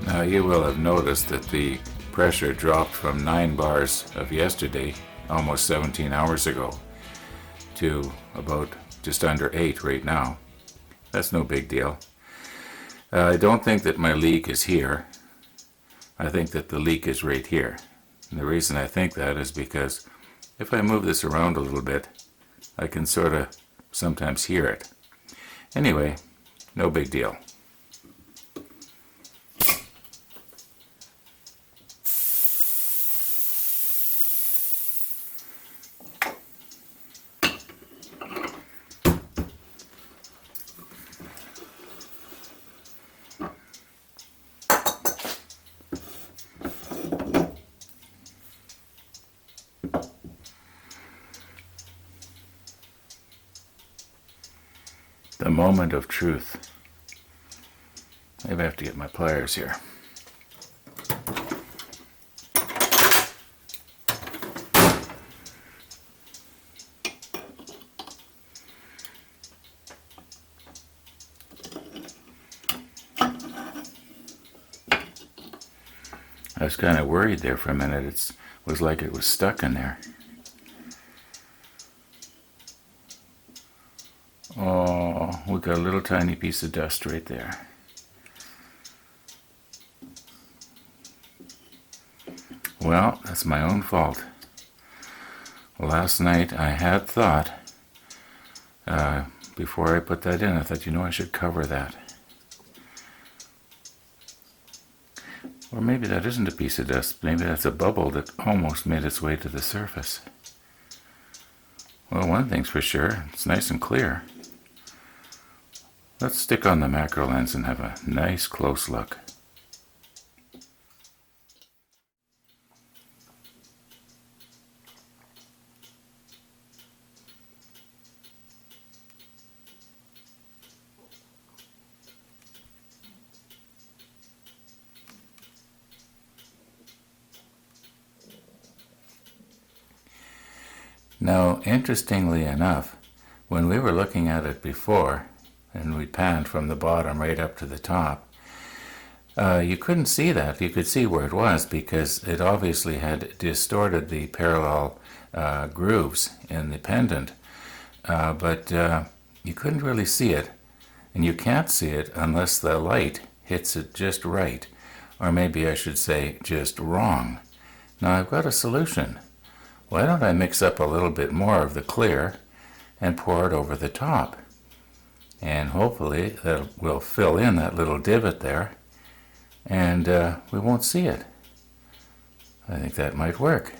Now you will have noticed that the pressure dropped from 9 bars of yesterday, almost 17 hours ago, to about just under 8 right now. That's no big deal. I don't think that my leak is here. I think that the leak is right here. And the reason I think that is because if I move this around a little bit, I can sort of sometimes hear it. Anyway, no big deal. The moment of truth. Maybe I have to get my pliers here. I was kind of worried there for a minute. It was like it was stuck in there. Oh, we got a little tiny piece of dust right there. Well, that's my own fault. Last night I had thought, before I put that in, I thought, I should cover that. Or maybe that isn't a piece of dust. Maybe that's a bubble that almost made its way to the surface. Well, one thing's for sure, it's nice and clear. Let's stick on the macro lens and have a nice close look. Now, interestingly enough, when we were looking at it before, and we panned from the bottom right up to the top, you couldn't see that. You could see where it was because it obviously had distorted the parallel grooves in the pendant, but you couldn't really see it, and you can't see it unless the light hits it just right, or maybe I should say just wrong. Now I've got a solution. Why don't I mix up a little bit more of the clear and pour it over the top? And hopefully that will fill in that little divot there, and we won't see it. I think that might work.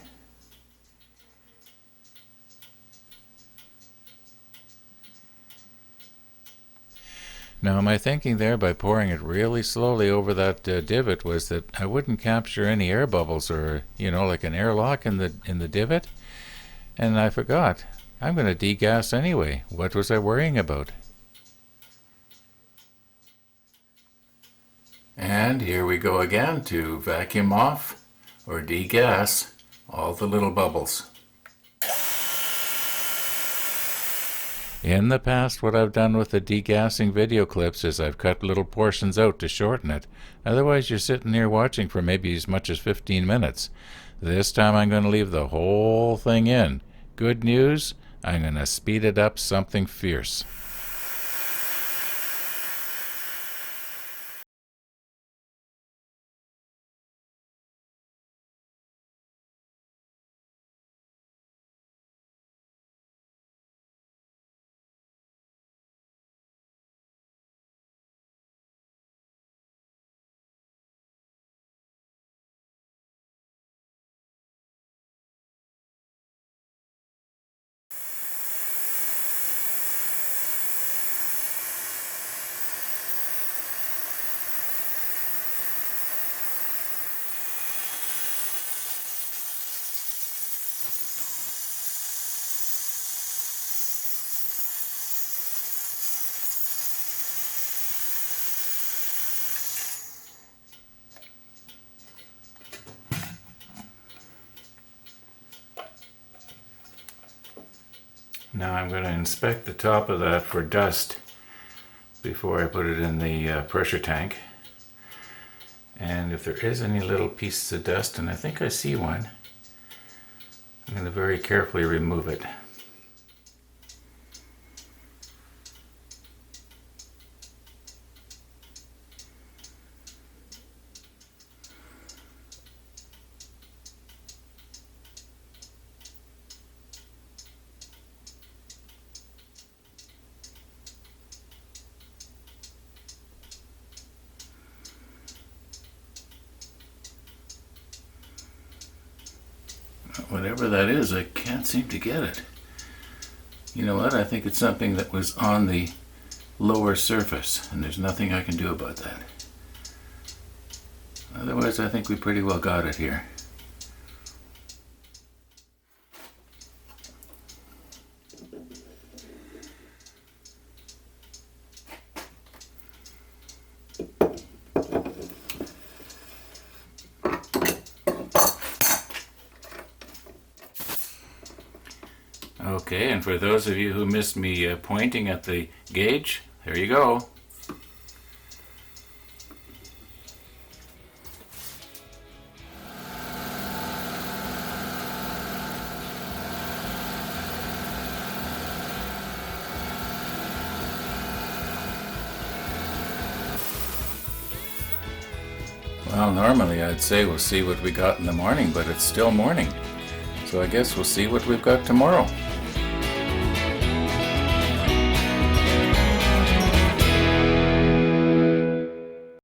Now my thinking there by pouring it really slowly over that divot was that I wouldn't capture any air bubbles or, like an airlock in the divot. And I forgot. I'm going to degas anyway. What was I worrying about? And here we go again to vacuum off or degas all the little bubbles. In the past, what I've done with the degassing video clips is I've cut little portions out to shorten it. Otherwise, you're sitting there watching for maybe as much as 15 minutes. This time I'm going to leave the whole thing in. Good news, I'm going to speed it up something fierce. Now I'm going to inspect the top of that for dust before I put it in the pressure tank. And if there is any little pieces of dust, and I think I see one, I'm going to very carefully remove it. Whatever that is, I can't seem to get it. You know what? I think it's something that was on the lower surface, and there's nothing I can do about that. Otherwise, I think we pretty well got it here. Okay, and for those of you who missed me pointing at the gauge, there you go. Well, normally I'd say we'll see what we got in the morning, but it's still morning. So I guess we'll see what we've got tomorrow.